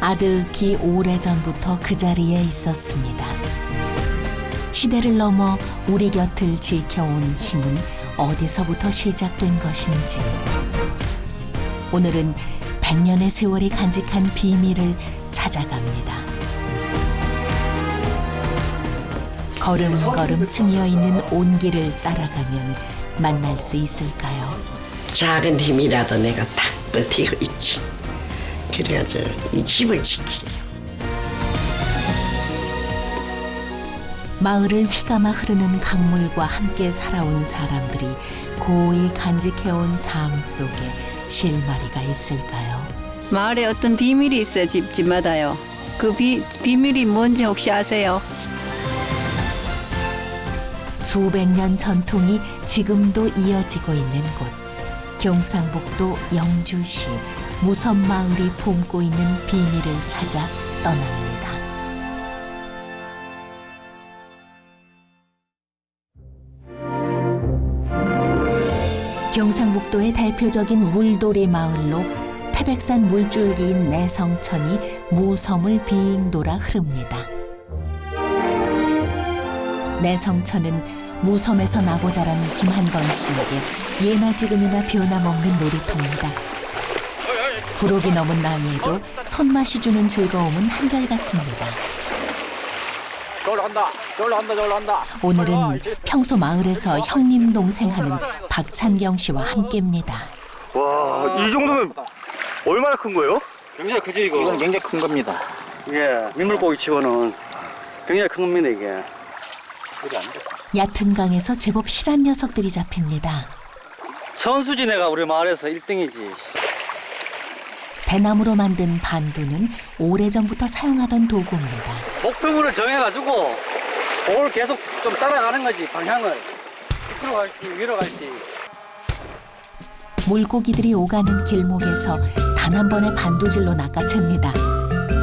아득히 오래전부터 그 자리에 있었습니다. 시대를 넘어 우리 곁을 지켜온 힘은 어디서부터 시작된 것인지, 오늘은 100년의 세월이 간직한 비밀을 찾아갑니다. 걸음걸음 스며 있는 온기를 따라가면 만날 수 있을까요? 작은 힘이라도 내가 딱 버티고 있지. 그래야죠 이 집을 지키려. 마을을 휘감아 흐르는 강물과 함께 살아온 사람들이 고이 간직해온 삶 속에 실마리가 있을까요? 마을에 어떤 비밀이 있어요, 집마다요. 그 비밀이 뭔지 혹시 아세요? 수백 년 전통이 지금도 이어지고 있는 곳, 경상북도 영주시 무섬마을이 품고 있는 비밀을 찾아 떠납니다. 경상북도의 대표적인 물돌이 마을로 태백산 물줄기인 내성천이 무섬을 빙 돌아 흐릅니다. 내성천은 무섬에서 나고 자란 김한건 씨에게 예나 지금이나 변함없는 놀이터입니다. 부록이 넘은 나이에도 손맛이 주는 즐거움은 한결같습니다. 저기로 간다. 저기로 간다. 저기로 간다. 오늘은 평소 마을에서 형님 동생하는 박찬경 씨와 함께입니다. 와, 이 정도면 얼마나 큰 거예요? 굉장히 크지 이거. 이건 굉장히 큰 겁니다. 이게 민물고기 치고는 굉장히 큰 겁니다 이게. 얕은 강에서 제법 실한 녀석들이 잡힙니다. 선수지 내가 우리 마을에서 1등이지. 대나무로 만든 반두는 오래전부터 사용하던 도구입니다. 목표물을 정해가지고 그걸 계속 좀 따라가는 거지. 방향을 밑으로 갈지 위로 갈지. 물고기들이 오가는 길목에서 단 한 번의 반두질로 낚아챕니다.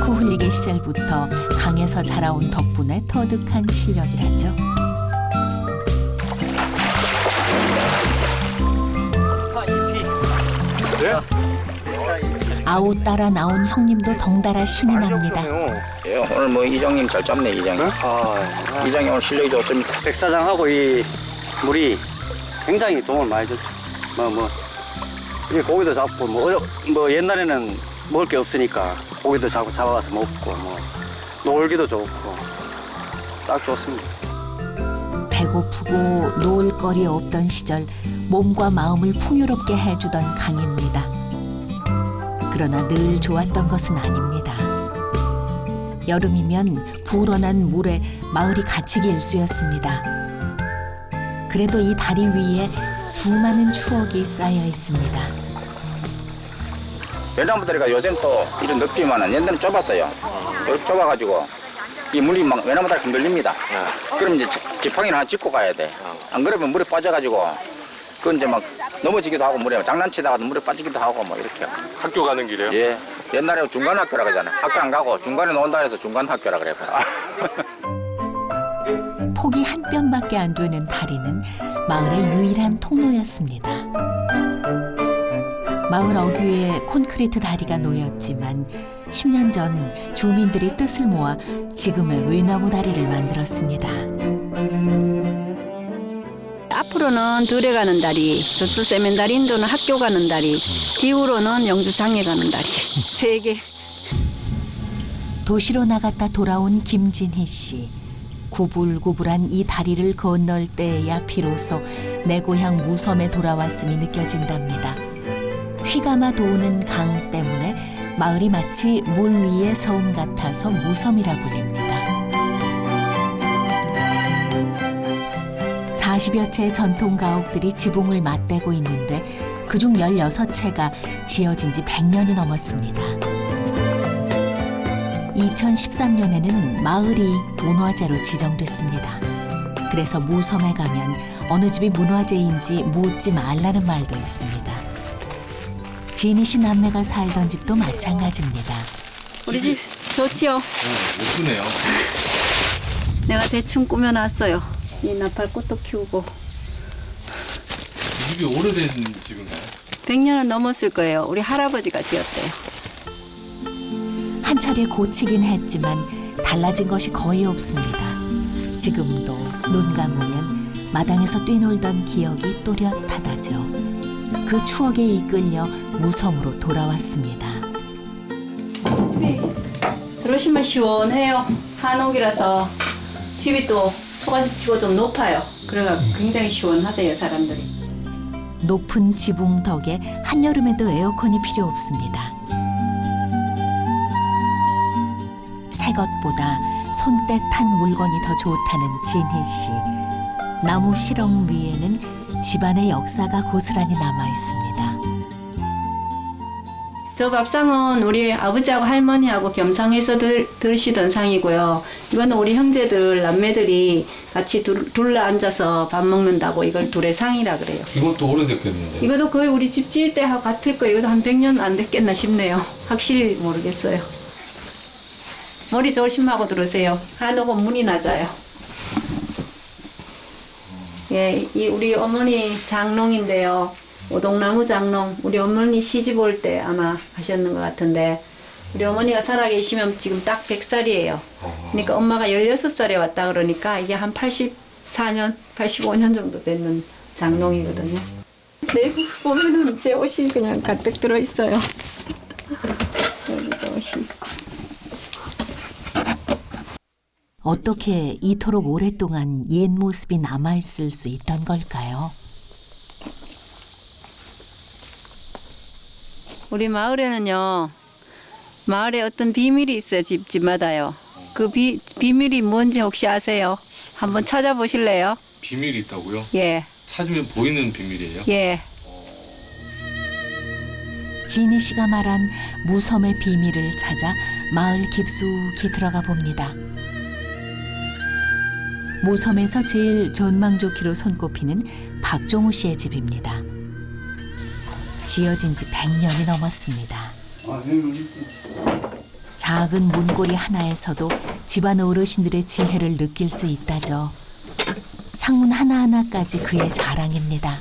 코 흘리기 시절부터 강에서 자라온 덕분에 터득한 실력이라죠. 네? 아우 따라 나온 형님도 덩달아 신이 납니다. 예, 오늘 뭐 이장님 잘 잡네, 이장님. 이장님 오늘 실력이 좋습니다. 백사장하고 이 물이 굉장히 도움을 많이 줬죠. 이 고기도 잡고 뭐 옛날에는 먹을 게 없으니까 고기도 잡아가서 먹고 놀기도 좋고 딱 좋습니다. 배고프고 놓을 거리 없던 시절 몸과 마음을 풍요롭게 해주던 강입니다. 그러나 늘 좋았던 것은 아닙니다. 여름이면 불어난 물에 마을이 갇히기 일쑤였습니다. 그래도 이 다리 위에 수많은 추억이 쌓여 있습니다. 외나무다리가 요즘 또 이런 넓지만은 옛날에는 좁았어요. 이렇게 좁아가지고 이 물이 막 외나무다리 흔들립니다. 그럼 이제 지팡이를 하나 짚고 가야 돼. 안 그러면 물에 빠져가지고 그건 이제 막 넘어지기도 하고 물에 장난치다가 물에 빠지기도 하고 뭐 이렇게. 학교 가는 길에요? 예. 옛날에 중간 학교라고 하잖아요. 학교 안 가고 중간에 논다 해서 중간 학교라 그래요. 폭이 한 뼘밖에 안 되는 다리는 마을의 유일한 통로였습니다. 마을 어귀에 콘크리트 다리가 놓였지만 10년 전 주민들이 뜻을 모아 지금의 외나무 다리를 만들었습니다. 앞으로는 들에 가는 다리, 저쪽 세면다리 인도는 학교 가는 다리, 기후로는 영주장에 가는 다리. 3개. 도시로 나갔다 돌아온 김진희 씨. 구불구불한 이 다리를 건널 때에야 비로소 내 고향 무섬에 돌아왔음이 느껴진답니다. 휘감아 도우는 강 때문에 마을이 마치 물 위의 섬 같아서 무섬이라 불립니다. 40여 채의 전통 가옥들이 지붕을 맞대고 있는데 그중 16채가 지어진 지 100년이 넘었습니다. 2013년에는 마을이 문화재로 지정됐습니다. 그래서 무섬에 가면 어느 집이 문화재인지 묻지 말라는 말도 있습니다. 진희 씨 남매가 살던 집도 마찬가지입니다. 우리 집 좋지요? 예쁘네요. 내가 대충 꾸며놨어요. 이 나팔꽃도 키우고. 이 집이 오래된 집인가요? 100년은 넘었을 거예요. 우리 할아버지가 지었대요. 한 차례 고치긴 했지만 달라진 것이 거의 없습니다. 지금도 눈 감으면 마당에서 뛰놀던 기억이 또렷하다죠. 그 추억에 이끌려 무섬으로 돌아왔습니다. 집이 들어오시면 시원해요. 한옥이라서 집이 또 초가집 치고 좀 높아요. 그래가 굉장히 시원하대요, 사람들이. 높은 지붕 덕에 한여름에도 에어컨이 필요 없습니다. 새 것보다 손때 탄 물건이 더 좋다는 진희 씨. 나무 실ong 위에는 집안의 역사가 고스란히 남아 있습니다. 저 밥상은 우리 아버지하고 할머니하고 겸상해서 드시던 상이고요. 이거는 우리 형제들, 남매들이 같이 둘러 앉아서 밥 먹는다고 이걸 둘의 상이라 그래요. 이것도 오래됐겠는데. 이것도 거의 우리 집 지을 때하고 같을 거예요. 이것도 한 100년 안 됐겠나 싶네요. 확실히 모르겠어요. 머리 조심하고 들으세요. 한옥은 문이 낮아요. 예, 이 우리 어머니 장롱인데요. 오동나무 장롱. 우리 어머니 시집 올 때 아마 하셨는 것 같은데 우리 어머니가 살아계시면 지금 딱 100살이에요. 그러니까 엄마가 16살에 왔다 그러니까 이게 한 84년, 85년 정도 되는 장롱이거든요. 내부 보면은 제 옷이 그냥 가득 들어있어요. 여기도 옷이 있고. 어떻게 이토록 오랫동안 옛 모습이 남아있을 수 있던 걸까요? 우리 마을에는요, 마을에 어떤 비밀이 있어요, 집마다요. 그 비밀이 뭔지 혹시 아세요? 한번 찾아보실래요? 비밀이 있다고요? 예, 찾으면 보이는 비밀이에요? 예. 진희 씨가 말한 무섬의 비밀을 찾아 마을 깊숙이 들어가 봅니다. 무섬에서 제일 전망 좋기로 손꼽히는 박종우 씨의 집입니다. 지어진 지 100년이 넘었습니다. 작은 문고리 하나에서도 집안 어르신들의 지혜를 느낄 수 있다죠. 창문 하나하나까지 그의 자랑입니다.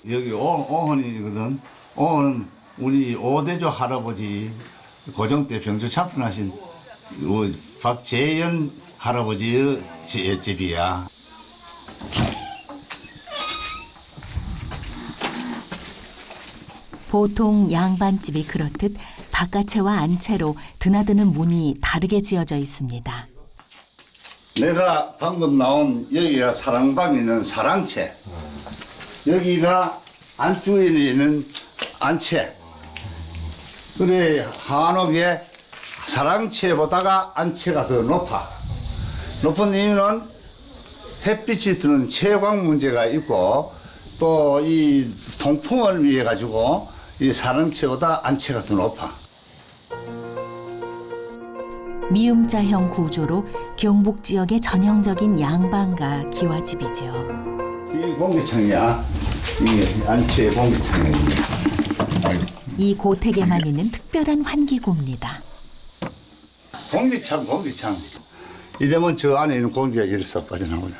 여기 오헌이거든. 오헌은 우리 오대조 할아버지 고종 때 병조 참편하신 박재현 할아버지의 집이야. 보통 양반집이 그렇듯 바깥채와 안채로 드나드는 문이 다르게 지어져 있습니다. 내가 방금 나온 여기가 사랑방에 있는 사랑채, 여기가 안쪽에 있는 안채. 그래 한옥에 사랑채보다가 안채가 더 높아. 높은 이유는 햇빛이 드는 채광 문제가 있고 또 이 통풍을 위해 가지고 이 사랑채보다 안채가 더 높아. 미음자형 구조로 경북 지역의 전형적인 양반가 기와집이죠. 이 공기창이야. 이게 안채 공기창이야. 이 고택에만 있는 특별한 환기구입니다. 공기창. 이러면 저 안에 있는 공기가 이렇게 빠져나오잖아.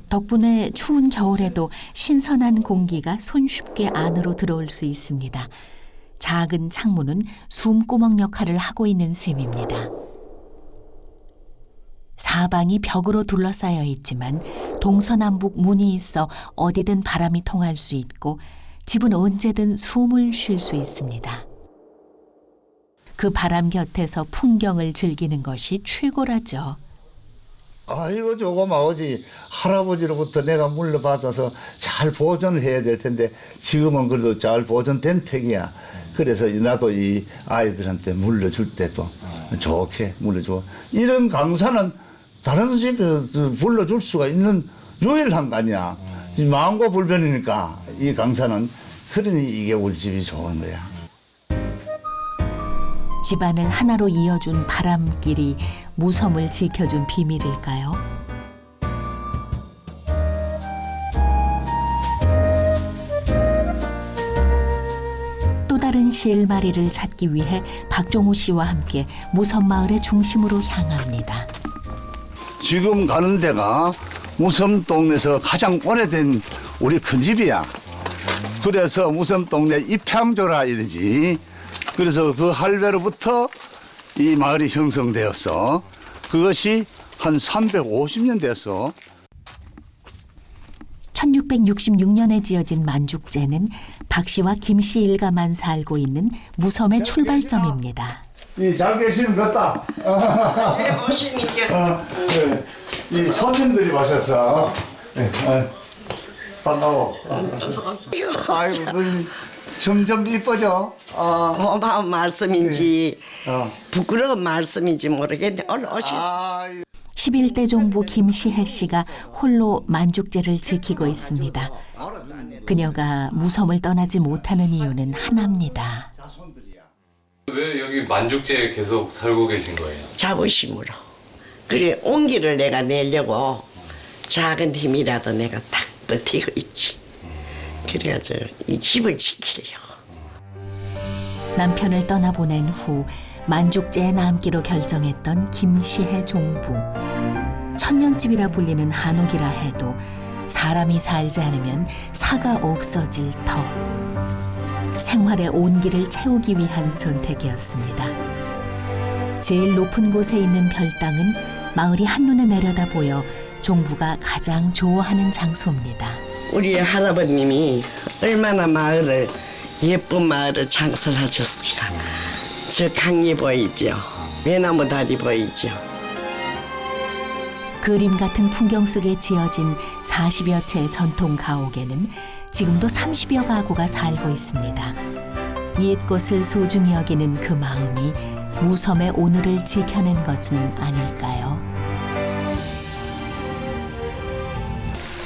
덕분에 추운 겨울에도 신선한 공기가 손쉽게 안으로 들어올 수 있습니다. 작은 창문은 숨구멍 역할을 하고 있는 셈입니다. 사방이 벽으로 둘러싸여 있지만 동서남북 문이 있어 어디든 바람이 통할 수 있고 집은 언제든 숨을 쉴 수 있습니다. 그 바람 곁에서 풍경을 즐기는 것이 최고라죠. 아이고 조그마하지. 할아버지로부터 내가 물려받아서 잘 보존을 해야 될 텐데 지금은 그래도 잘 보존된 팩이야. 그래서 나도 이 아이들한테 물려줄 때도 좋게 물려줘. 이런 강사는 다른 집에 불러줄 수가 있는 유일한 거 아니야. 마음과 불변이니까 이 강사는. 그러니 이게 우리 집이 좋은 거야. 집안을 하나로 이어준 바람길이 무섬을 지켜준 비밀일까요? 또 다른 실마리를 찾기 위해 박종우 씨와 함께 무섬 마을의 중심으로 향합니다. 지금 가는 데가 무섬 동네에서 가장 오래된 우리 큰 집이야. 그래서 무섬 동네 입향조라 이러지. 그래서 그 할배로부터 이 마을이 형성되었어. 그것이 한 350년 됐어. 1666년에 지어진 만죽제는 박 씨와 김 씨 일가만 살고 있는 무섬의 출발점입니다. 잘 계시는 것다. 그래. 이 손님들이 마셨어. 네, 반가워. 아이고, 점점 이뻐져. 고마운 말씀인지 어. 부끄러운 말씀인지 모르겠는데 얼른 오시겠어요. 11대 종부 김시혜 씨가 홀로 만죽제를 지키고 있습니다. 그녀가 무섬을 떠나지 못하는 이유는 하나입니다. 왜 여기 만죽제에 계속 살고 계신 거예요? 자부심으로. 그래 온기를 내가 내려고 작은 힘이라도 내가 딱 버티고 있지. 그래가지고 이 집을 지키려고. 남편을 떠나보낸 후 만죽제에 남기로 결정했던 김시혜 종부. 천년집이라 불리는 한옥이라 해도 사람이 살지 않으면 사가 없어질 터. 생활의 온기를 채우기 위한 선택이었습니다. 제일 높은 곳에 있는 별당은 마을이 한눈에 내려다 보여 종부가 가장 좋아하는 장소입니다. 우리 할아버님이 얼마나 마을을 예쁜 마을을 장설하셨을까. 저 강이 보이죠. 외나무 다리 보이죠. 그림 같은 풍경 속에 지어진 40여 채의 전통 가옥에는 지금도 30여 가구가 살고 있습니다. 옛것을 소중히 여기는 그 마음이 무섬의 오늘을 지켜낸 것은 아닐까요?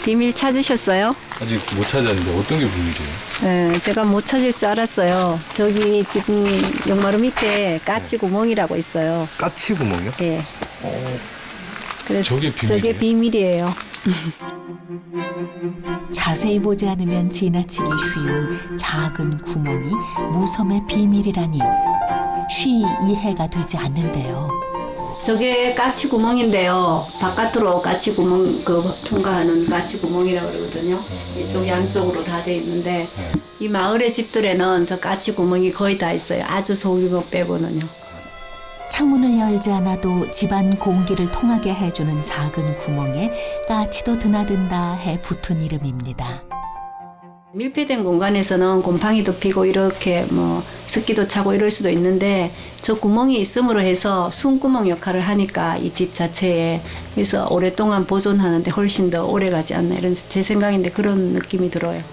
비밀 찾으셨어요? 아직 못 찾았는데 어떤 게 비밀이에요? 네, 제가 못 찾을 줄 알았어요. 저기 지금 용마루 밑에 까치 구멍이라고 있어요. 까치 구멍이요? 예. 그래서 저게 비밀이에요? 저게 비밀이에요. 자세히 보지 않으면 지나치기 쉬운 작은 구멍이 무섬의 비밀이라니 쉬 이해가 되지 않는데요. 저게 까치 구멍인데요. 바깥으로 까치 구멍 통과하는 까치 구멍이라고 그러거든요. 이쪽 양쪽으로 다 돼 있는데 이 마을의 집들에는 저 까치 구멍이 거의 다 있어요. 아주 소규모 것 빼고는요. 창문을 열지 않아도 집안 공기를 통하게 해주는 작은 구멍에 까치도 드나든다 해 붙은 이름입니다. 밀폐된 공간에서는 곰팡이도 피고 이렇게 뭐 습기도 차고 이럴 수도 있는데 저 구멍이 있음으로 해서 숨구멍 역할을 하니까 이 집 자체에 그래서 오랫동안 보존하는데 훨씬 더 오래 가지 않나 이런 제 생각인데 그런 느낌이 들어요.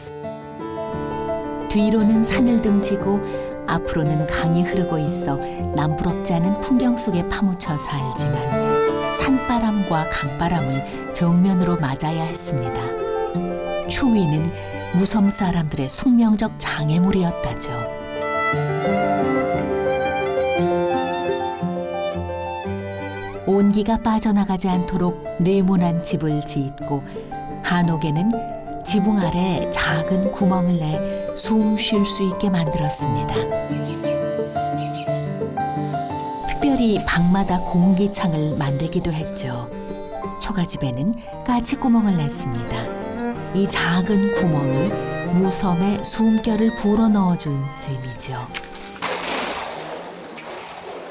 뒤로는 산을 등지고 앞으로는 강이 흐르고 있어 남부럽지 않은 풍경 속에 파묻혀 살지만 산바람과 강바람을 정면으로 맞아야 했습니다. 추위는 무섬 사람들의 숙명적 장애물이었다죠. 온기가 빠져나가지 않도록 네모난 집을 짓고 한옥에는 지붕 아래 작은 구멍을 내 숨 쉴 수 있게 만들었습니다. 특별히 방마다 공기창을 만들기도 했죠. 초가집에는 까치구멍을 냈습니다. 이 작은 구멍이 무섬의 숨결을 불어넣어준 셈이죠.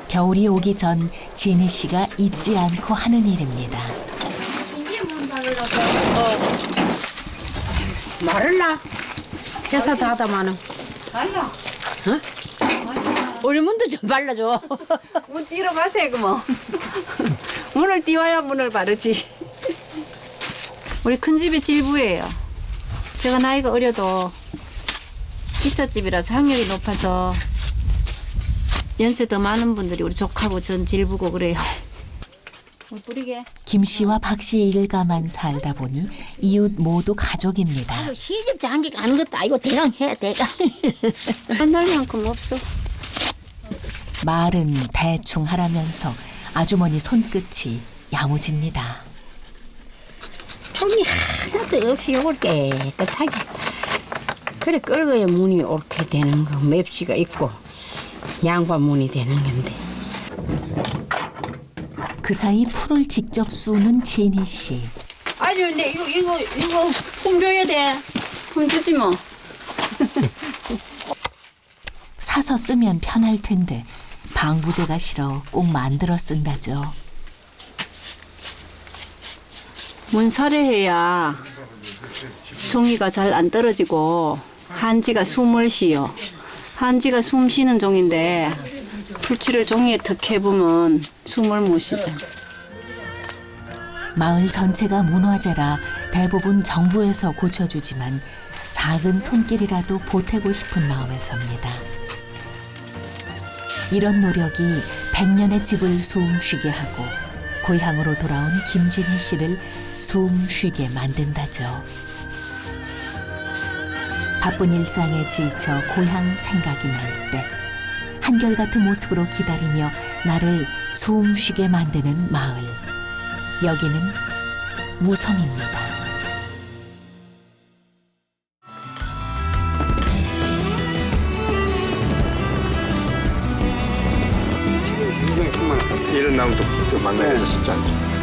겨울이 오기 전 진희 씨가 잊지 않고 하는 일입니다. 말을라 회사 닫아마는 발라. 어? 우리 문도 좀 발라줘. 문 띄러 가세요 그뭐. 문을 띄워야 문을 바르지. 우리 큰 집이 질부예요. 제가 나이가 어려도 기차집이라서 학력이 높아서 연세 더 많은 분들이 우리 족하고 전 질부고 그래요. 뿌리게. 김 씨와 박 씨 일가만 살다 보니 이웃 모두 가족입니다. 시집 장기 가는 것도 아니고 대강 해 대강. 한 날만큼 없어. 말은 대충 하라면서 아주머니 손끝이 야무집니다. 총이 하나도 없이 요걸 깨끗하게. 그래 끌어야 문이 옳게 되는 거 맵시가 있고 양반 문이 되는 건데. 그 사이 풀을 직접 쑤는 진희 씨. 아니 근데 이거 품 줘야 돼. 품 주지 뭐. 사서 쓰면 편할 텐데 방부제가 싫어 꼭 만들어 쓴다죠. 문사래해야 종이가 잘 안 떨어지고 한지가 숨을 쉬어. 한지가 숨 쉬는 종인데 풀칠을 종이에 턱 해보면 숨을 못 쉬죠. 마을 전체가 문화재라 대부분 정부에서 고쳐주지만 작은 손길이라도 보태고 싶은 마음에서입니다. 이런 노력이 100년의 집을 숨 쉬게 하고 고향으로 돌아온 김진희 씨를 숨 쉬게 만든다죠. 바쁜 일상에 지쳐 고향 생각이 날 때 한결같은 모습으로 기다리며 나를 숨 쉬게 만드는 마을. 여기는 무섬입니다. 이런 나무도 만나기도 쉽지 않죠.